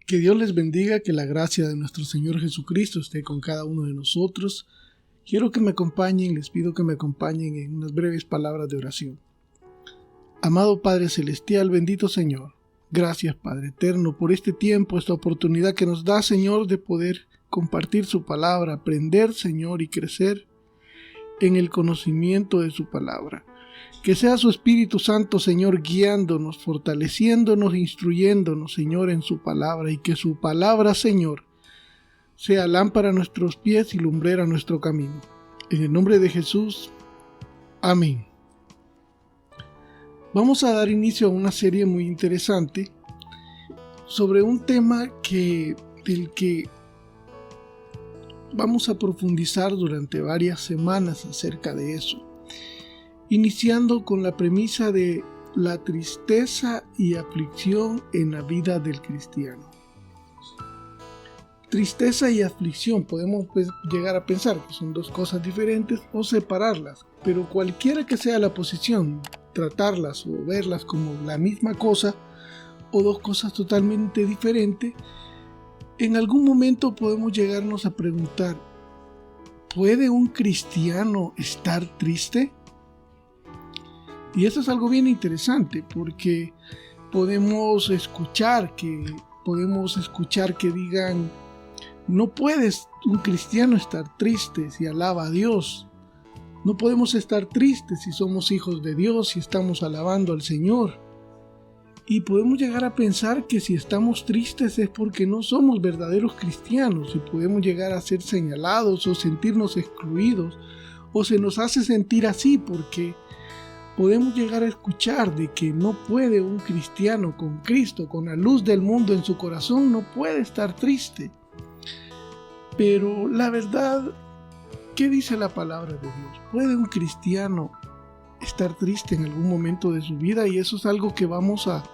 Que Dios les bendiga, que la gracia de nuestro Señor Jesucristo esté con cada uno de nosotros. Quiero que me acompañen, les pido que me acompañen en unas breves palabras de oración. Amado Padre Celestial, bendito Señor, gracias Padre Eterno por este tiempo, esta oportunidad que nos da, Señor, de poder compartir su palabra, aprender, Señor, y crecer en el conocimiento de su palabra. Que sea su Espíritu Santo, Señor, guiándonos, fortaleciéndonos, instruyéndonos, Señor, en su palabra, y que su palabra, Señor, sea lámpara a nuestros pies y lumbrera a nuestro camino. En el nombre de Jesús, amén. Vamos a dar inicio a una serie muy interesante sobre un tema del que vamos a profundizar durante varias semanas acerca de eso. Iniciando con la premisa de la tristeza y aflicción en la vida del cristiano. Tristeza y aflicción, podemos llegar a pensar que son dos cosas diferentes o separarlas, pero cualquiera que sea la posición, tratarlas o verlas como la misma cosa o dos cosas totalmente diferentes, en algún momento podemos llegarnos a preguntar, ¿puede un cristiano estar triste? Y eso es algo bien interesante porque podemos escuchar que digan, no puede un cristiano estar triste si alaba a Dios. No podemos estar tristes si somos hijos de Dios y estamos alabando al Señor. Y podemos llegar a pensar que si estamos tristes es porque no somos verdaderos cristianos y podemos llegar a ser señalados o sentirnos excluidos, o se nos hace sentir así porque podemos llegar a escuchar de que no puede un cristiano con Cristo, con la luz del mundo en su corazón, no puede estar triste. Pero la verdad, ¿qué dice la palabra de Dios? ¿Puede un cristiano estar triste en algún momento de su vida? Y eso es algo que vamos a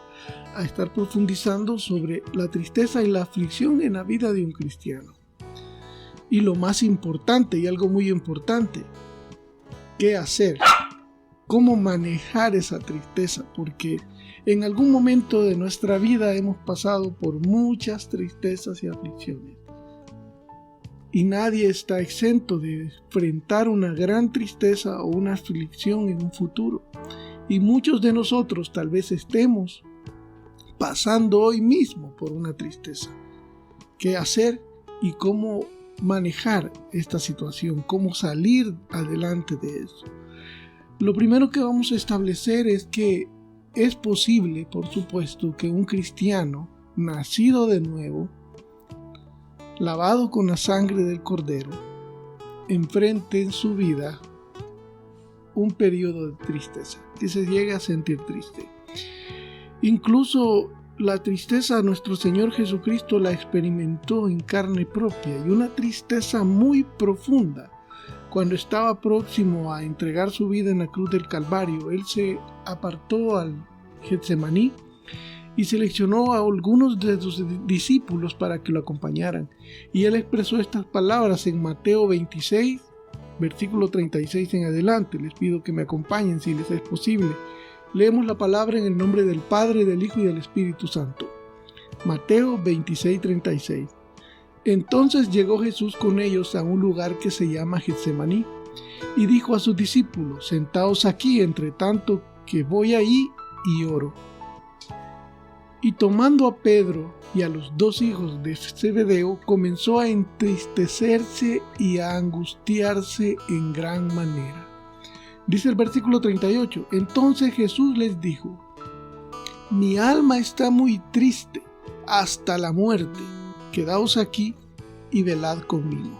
estar profundizando sobre la tristeza y la aflicción en la vida de un cristiano. Y lo más importante, y algo muy importante, ¿qué hacer? ¿Cómo manejar esa tristeza? Porque en algún momento de nuestra vida hemos pasado por muchas tristezas y aflicciones. Y nadie está exento de enfrentar una gran tristeza o una aflicción en un futuro. Y muchos de nosotros tal vez estemos pasando hoy mismo por una tristeza. ¿Qué hacer y cómo manejar esta situación? ¿Cómo salir adelante de eso? Lo primero que vamos a establecer es que es posible, por supuesto, que un cristiano nacido de nuevo, lavado con la sangre del Cordero, enfrente en su vida un periodo de tristeza, que se llegue a sentir triste. Incluso la tristeza nuestro Señor Jesucristo la experimentó en carne propia, y una tristeza muy profunda. Cuando estaba próximo a entregar su vida en la cruz del Calvario, Él se apartó al Getsemaní y seleccionó a algunos de sus discípulos para que lo acompañaran. Y Él expresó estas palabras en Mateo 26, versículo 36 en adelante. Les pido que me acompañen si les es posible. Leemos la palabra en el nombre del Padre, del Hijo y del Espíritu Santo. Mateo 26, 36. Entonces llegó Jesús con ellos a un lugar que se llama Getsemaní, y dijo a sus discípulos, sentaos aquí, entre tanto que voy ahí y oro. Y tomando a Pedro y a los dos hijos de Zebedeo, comenzó a entristecerse y a angustiarse en gran manera. Dice el versículo 38, entonces Jesús les dijo, mi alma está muy triste hasta la muerte. Quedaos aquí y velad conmigo.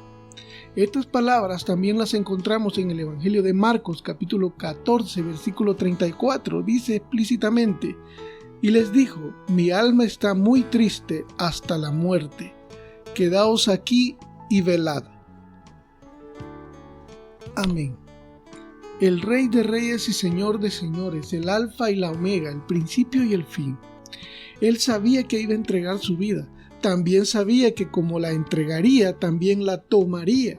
Estas palabras también las encontramos en el Evangelio de Marcos, capítulo 14, versículo 34. Dice explícitamente, y les dijo, mi alma está muy triste hasta la muerte. Quedaos aquí y velad. Amén. El Rey de Reyes y Señor de Señores, el Alfa y la Omega, el principio y el fin. Él sabía que iba a entregar su vida. También sabía que como la entregaría, también la tomaría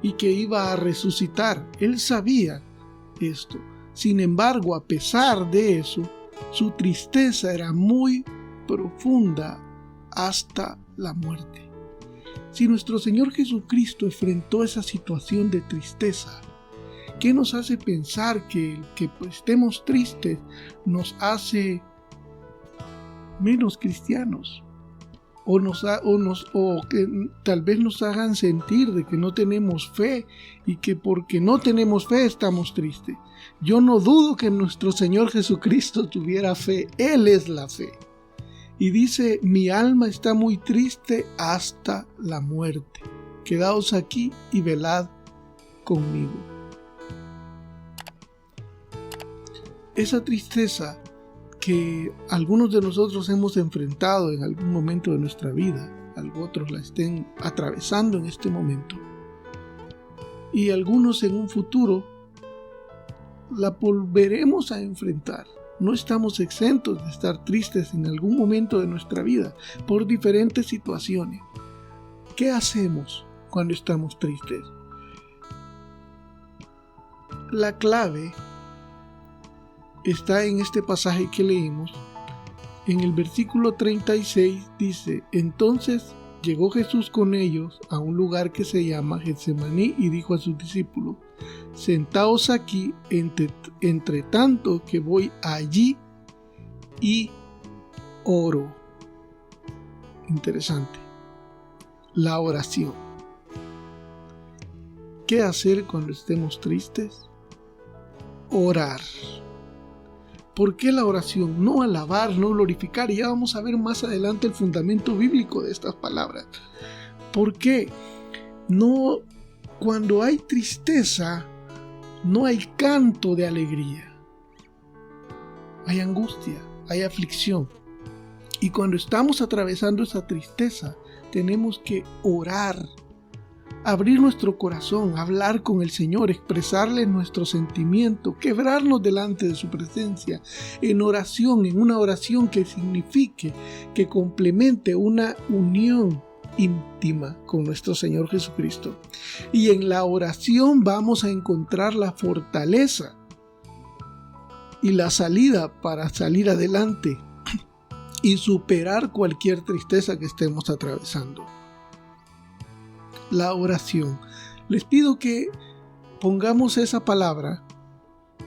y que iba a resucitar. Él sabía esto. Sin embargo, a pesar de eso, su tristeza era muy profunda hasta la muerte. Si nuestro Señor Jesucristo enfrentó esa situación de tristeza, ¿qué nos hace pensar que el que estemos tristes nos hace menos cristianos? O que tal vez nos hagan sentir de que no tenemos fe y que porque no tenemos fe estamos tristes. Yo no dudo que nuestro Señor Jesucristo tuviera fe. Él es la fe. Y dice, mi alma está muy triste hasta la muerte. Quedaos aquí y velad conmigo. Esa tristeza que algunos de nosotros hemos enfrentado en algún momento de nuestra vida, otros la estén atravesando en este momento, y algunos en un futuro la volveremos a enfrentar. No estamos exentos de estar tristes en algún momento de nuestra vida por diferentes situaciones. ¿Qué hacemos cuando estamos tristes? La clave está en este pasaje que leímos. En el versículo 36 dice, entonces llegó Jesús con ellos a un lugar que se llama Getsemaní y dijo a sus discípulos, sentaos aquí entre tanto que voy allí y oro. Interesante. La oración. ¿Qué hacer cuando estemos tristes? Orar. ¿Por qué la oración? No alabar, no glorificar. Y ya vamos a ver más adelante el fundamento bíblico de estas palabras. ¿Por qué? No, cuando hay tristeza, no hay canto de alegría. Hay angustia, hay aflicción. Y cuando estamos atravesando esa tristeza, tenemos que orar. Abrir nuestro corazón, hablar con el Señor, expresarle nuestro sentimiento, quebrarnos delante de su presencia en oración, en una oración que signifique, que complemente una unión íntima con nuestro Señor Jesucristo. Y en la oración vamos a encontrar la fortaleza y la salida para salir adelante y superar cualquier tristeza que estemos atravesando. La oración. Les pido que pongamos esa palabra,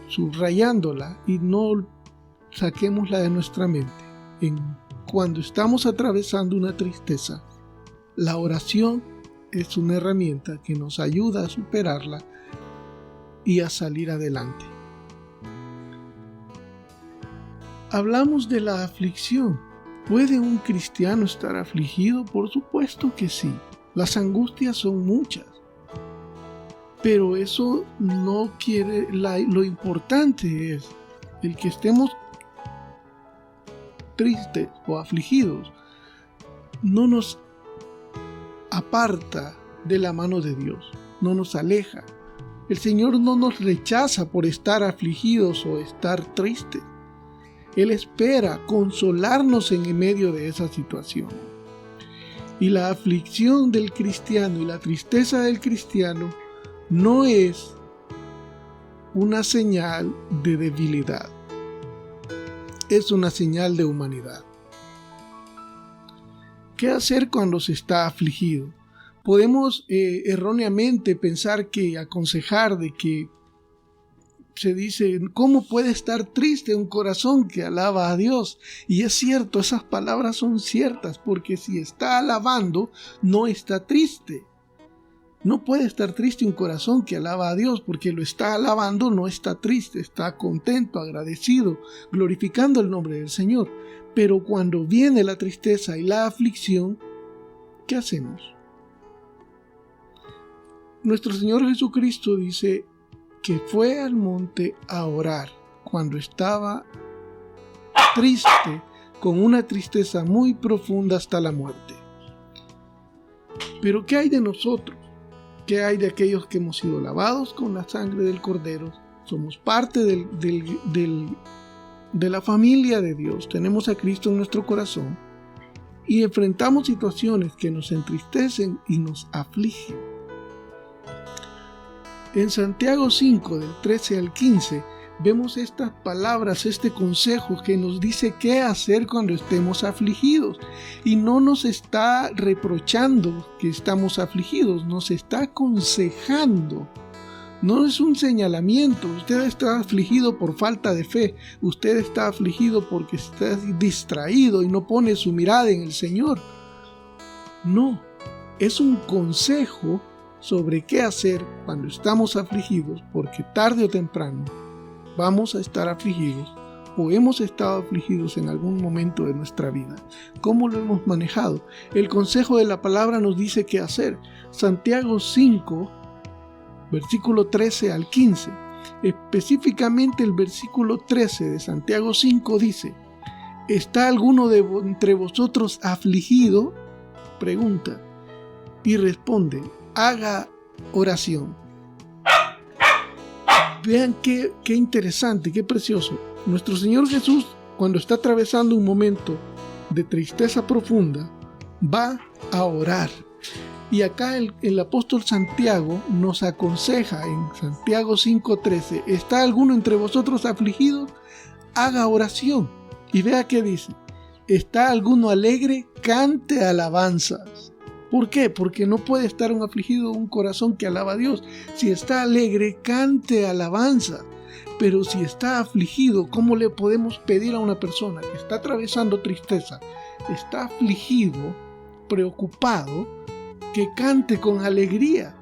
subrayándola y no saquémosla de nuestra mente. Cuando estamos atravesando una tristeza, la oración es una herramienta que nos ayuda a superarla y a salir adelante. Hablamos de la aflicción. ¿Puede un cristiano estar afligido? Por supuesto que sí. Las angustias son muchas, pero eso no quiere, lo importante es el que estemos tristes o afligidos, no nos aparta de la mano de Dios, no nos aleja. El Señor no nos rechaza por estar afligidos o estar tristes. Él espera consolarnos en medio de esa situación. Y la aflicción del cristiano y la tristeza del cristiano no es una señal de debilidad, es una señal de humanidad. ¿Qué hacer cuando se está afligido? Podemos erróneamente pensar aconsejar de que se dice, ¿cómo puede estar triste un corazón que alaba a Dios? Y es cierto, esas palabras son ciertas, porque si está alabando, no está triste. No puede estar triste un corazón que alaba a Dios, porque lo está alabando, no está triste, está contento, agradecido, glorificando el nombre del Señor. Pero cuando viene la tristeza y la aflicción, ¿qué hacemos? Nuestro Señor Jesucristo dice que fue al monte a orar cuando estaba triste, con una tristeza muy profunda hasta la muerte. Pero ¿qué hay de nosotros? ¿Qué hay de aquellos que hemos sido lavados con la sangre del Cordero? Somos parte de la familia de Dios, tenemos a Cristo en nuestro corazón y enfrentamos situaciones que nos entristecen y nos afligen. En Santiago 5, del 13 al 15, vemos estas palabras, este consejo que nos dice qué hacer cuando estemos afligidos. Y no nos está reprochando que estamos afligidos, nos está aconsejando. No es un señalamiento. Usted está afligido por falta de fe. Usted está afligido porque está distraído y no pone su mirada en el Señor. No, es un consejo sobre qué hacer cuando estamos afligidos, porque tarde o temprano vamos a estar afligidos o hemos estado afligidos en algún momento de nuestra vida. ¿Cómo lo hemos manejado? El consejo de la palabra nos dice qué hacer. Santiago 5, versículo 13 al 15. Específicamente el versículo 13 de Santiago 5 dice: ¿está alguno entre vosotros afligido? Pregunta. Y responde: haga oración. Vean qué interesante, qué precioso. Nuestro Señor Jesús, cuando está atravesando un momento de tristeza profunda, va a orar. Y acá el apóstol Santiago nos aconseja en Santiago 5:13: ¿está alguno entre vosotros afligido? Haga oración. Y vea qué dice: ¿está alguno alegre? Cante alabanzas. ¿Por qué? Porque no puede estar un afligido un corazón que alaba a Dios. Si está alegre, cante alabanza. Pero si está afligido, ¿cómo le podemos pedir a una persona que está atravesando tristeza, está afligido, preocupado, que cante con alegría?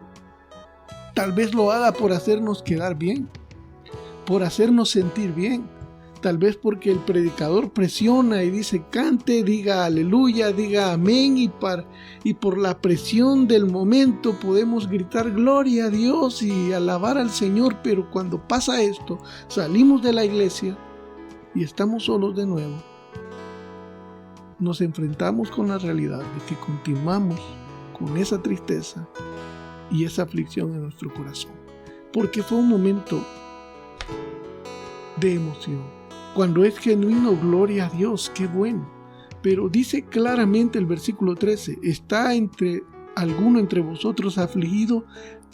Tal vez lo haga por hacernos quedar bien, por hacernos sentir bien. Tal vez porque el predicador presiona y dice cante, diga aleluya, diga amén, y por la presión del momento podemos gritar gloria a Dios y alabar al Señor. Pero cuando pasa esto, salimos de la iglesia y estamos solos de nuevo. Nos enfrentamos con la realidad de que continuamos con esa tristeza y esa aflicción en nuestro corazón, porque fue un momento de emoción. Cuando es genuino, gloria a Dios, qué bueno. Pero dice claramente el versículo 13: ¿está alguno entre vosotros afligido?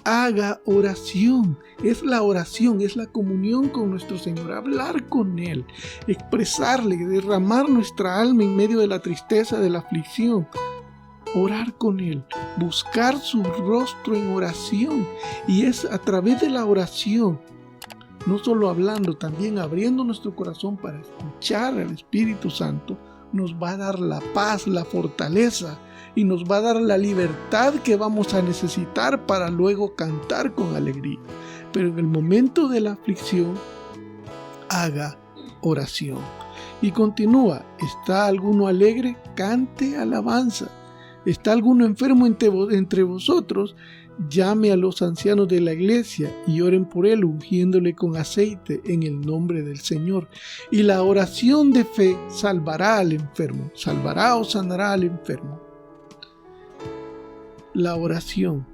Haga oración. Es la oración, es la comunión con nuestro Señor, hablar con Él, expresarle, derramar nuestra alma en medio de la tristeza, de la aflicción. Orar con Él, buscar su rostro en oración. Y es a través de la oración, no solo hablando, también abriendo nuestro corazón para escuchar al Espíritu Santo, nos va a dar la paz, la fortaleza y nos va a dar la libertad que vamos a necesitar para luego cantar con alegría. Pero en el momento de la aflicción, haga oración. Y continúa: ¿está alguno alegre? Cante alabanza. ¿Está alguno enfermo entre vosotros? Llame a los ancianos de la iglesia y oren por él, ungiéndole con aceite en el nombre del Señor. Y la oración de fe salvará al enfermo, salvará o sanará al enfermo. La oración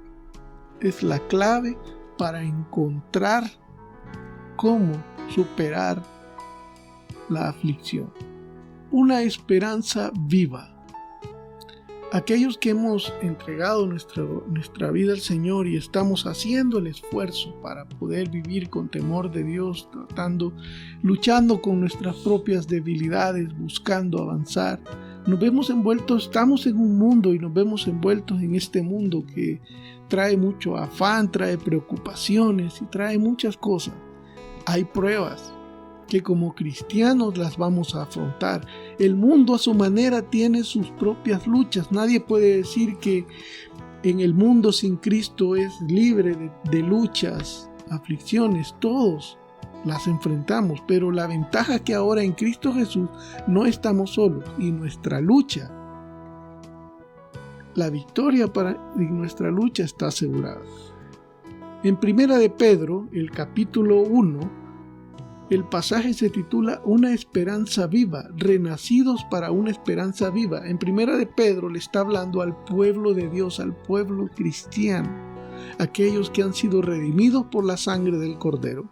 es la clave para encontrar cómo superar la aflicción. Una esperanza viva. Aquellos que hemos entregado nuestra vida al Señor y estamos haciendo el esfuerzo para poder vivir con temor de Dios, luchando con nuestras propias debilidades, buscando avanzar, nos vemos envueltos, estamos en un mundo y nos vemos envueltos en este mundo que trae mucho afán, trae preocupaciones y trae muchas cosas. Hay pruebas que como cristianos las vamos a afrontar. El mundo a su manera tiene sus propias luchas. Nadie puede decir que en el mundo sin Cristo es libre de luchas, aflicciones. Todos las enfrentamos, pero la ventaja es que ahora en Cristo Jesús no estamos solos y nuestra lucha, la victoria en nuestra lucha está asegurada. En Primera de Pedro, el capítulo 1, el pasaje se titula Una esperanza viva, renacidos para una esperanza viva. En Primera de Pedro le está hablando al pueblo de Dios, al pueblo cristiano, aquellos que han sido redimidos por la sangre del Cordero.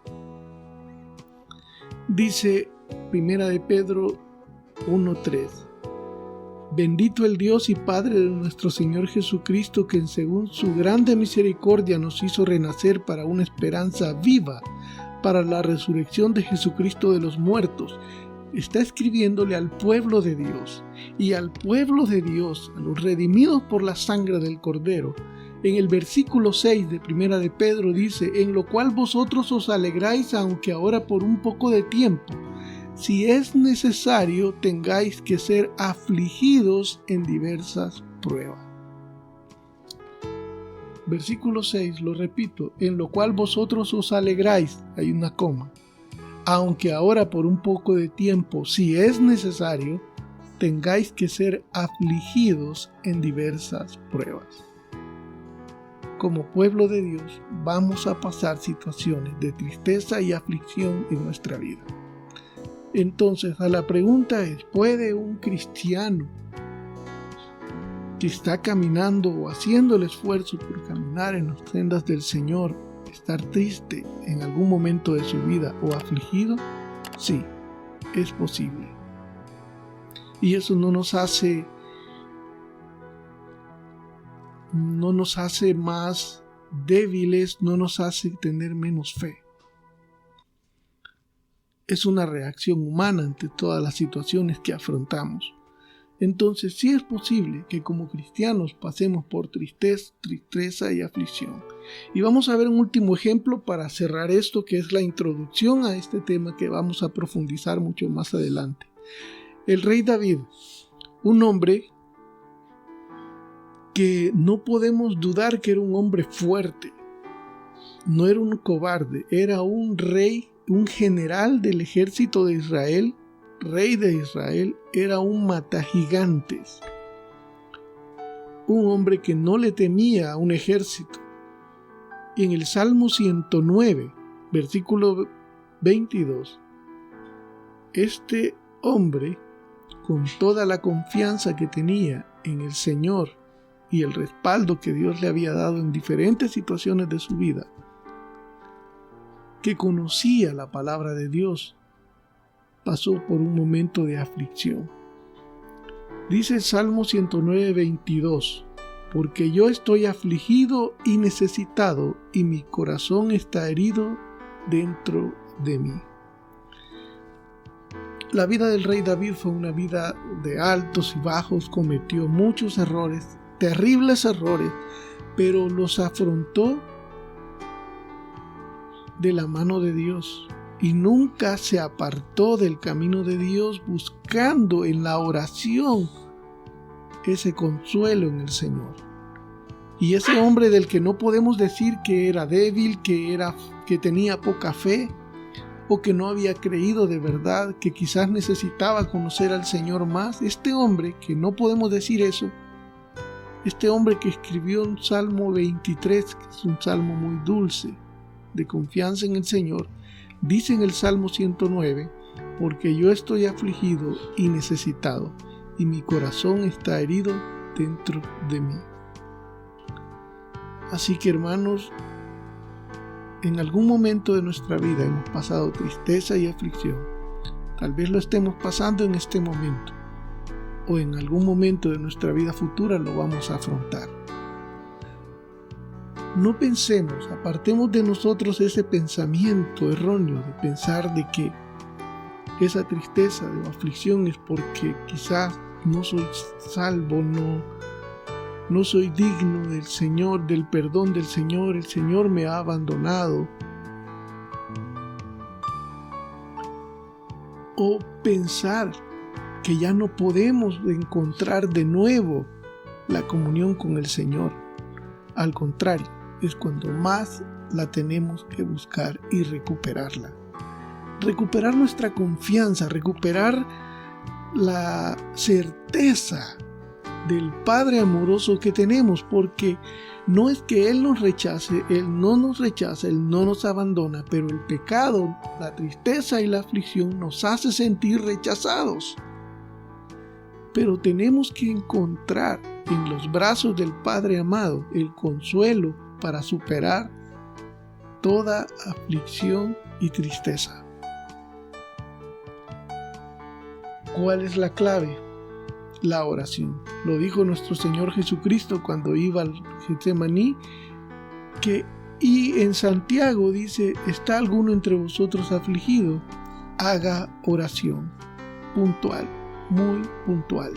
Dice Primera de Pedro 1:3: Bendito el Dios y Padre de nuestro Señor Jesucristo, que según su grande misericordia nos hizo renacer para una esperanza viva para la resurrección de Jesucristo de los muertos. Está escribiéndole al pueblo de Dios, y al pueblo de Dios, a los redimidos por la sangre del Cordero. En el versículo 6 de Primera de Pedro dice: en lo cual vosotros os alegráis, aunque ahora por un poco de tiempo, si es necesario, tengáis que ser afligidos en diversas pruebas. Versículo 6, lo repito: en lo cual vosotros os alegráis, hay una coma, aunque ahora por un poco de tiempo, si es necesario, tengáis que ser afligidos en diversas pruebas. Como pueblo de Dios, vamos a pasar situaciones de tristeza y aflicción en nuestra vida. Entonces, la pregunta es: ¿puede un cristiano que está caminando o haciendo el esfuerzo por caminar en las sendas del Señor estar triste en algún momento de su vida o afligido? Sí, es posible. Y eso no nos hace más débiles, no nos hace tener menos fe. Es una reacción humana ante todas las situaciones que afrontamos. Entonces sí es posible que como cristianos pasemos por tristeza y aflicción. Y vamos a ver un último ejemplo para cerrar esto, que es la introducción a este tema que vamos a profundizar mucho más adelante. El rey David, un hombre que no podemos dudar que era un hombre fuerte, no era un cobarde, era un rey, un general del ejército de Israel, rey de Israel, era un matagigantes, un hombre que no le temía a un ejército. Y en el Salmo 109, versículo 22, este hombre, con toda la confianza que tenía en el Señor y el respaldo que Dios le había dado en diferentes situaciones de su vida, que conocía la palabra de Dios, pasó por un momento de aflicción. Dice el Salmo 109, 22, porque yo estoy afligido y necesitado, y mi corazón está herido dentro de mí. La vida del rey David fue una vida de altos y bajos, cometió muchos errores, terribles errores, pero los afrontó de la mano de Dios y nunca se apartó del camino de Dios, buscando en la oración ese consuelo en el Señor. Y ese hombre del que no podemos decir que era débil, que tenía poca fe, o que no había creído de verdad, que quizás necesitaba conocer al Señor más, este hombre que no podemos decir eso, este hombre que escribió un Salmo 23, que es un salmo muy dulce, de confianza en el Señor, dice en el Salmo 109, porque yo estoy afligido y necesitado, y mi corazón está herido dentro de mí. Así que, hermanos, en algún momento de nuestra vida hemos pasado tristeza y aflicción. Tal vez lo estemos pasando en este momento, o en algún momento de nuestra vida futura lo vamos a afrontar. No pensemos, apartemos de nosotros ese pensamiento erróneo de pensar de que esa tristeza o aflicción es porque quizás no soy salvo, no soy digno del Señor, del perdón del Señor, el Señor me ha abandonado. O pensar que ya no podemos encontrar de nuevo la comunión con el Señor. Al contrario, es cuando más la tenemos que buscar y recuperarla. Recuperar nuestra confianza, recuperar la certeza del Padre amoroso que tenemos, porque no es que Él nos rechace, Él no nos rechaza, Él no nos abandona, pero el pecado, la tristeza y la aflicción nos hace sentir rechazados. Pero tenemos que encontrar en los brazos del Padre amado el consuelo para superar toda aflicción y tristeza. ¿Cuál es la clave? La oración. Lo dijo nuestro Señor Jesucristo cuando iba al Getsemaní, que Y en Santiago dice, ¿está alguno entre vosotros afligido? Haga oración. Puntual, muy puntual.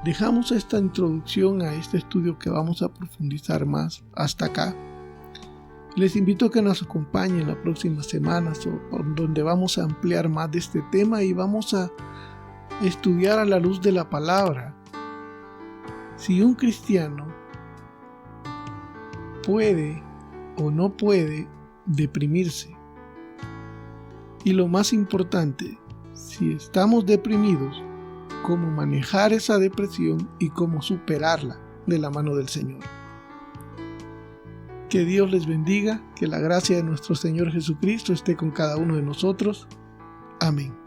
Dejamos esta introducción a este estudio que vamos a profundizar más hasta acá. Les invito a que nos acompañen las próximas semanas donde vamos a ampliar más de este tema y vamos a estudiar a la luz de la palabra. Si un cristiano puede o no puede deprimirse. Y lo más importante, si estamos deprimidos, cómo manejar esa depresión y cómo superarla de la mano del Señor. Que Dios les bendiga, que la gracia de nuestro Señor Jesucristo esté con cada uno de nosotros. Amén.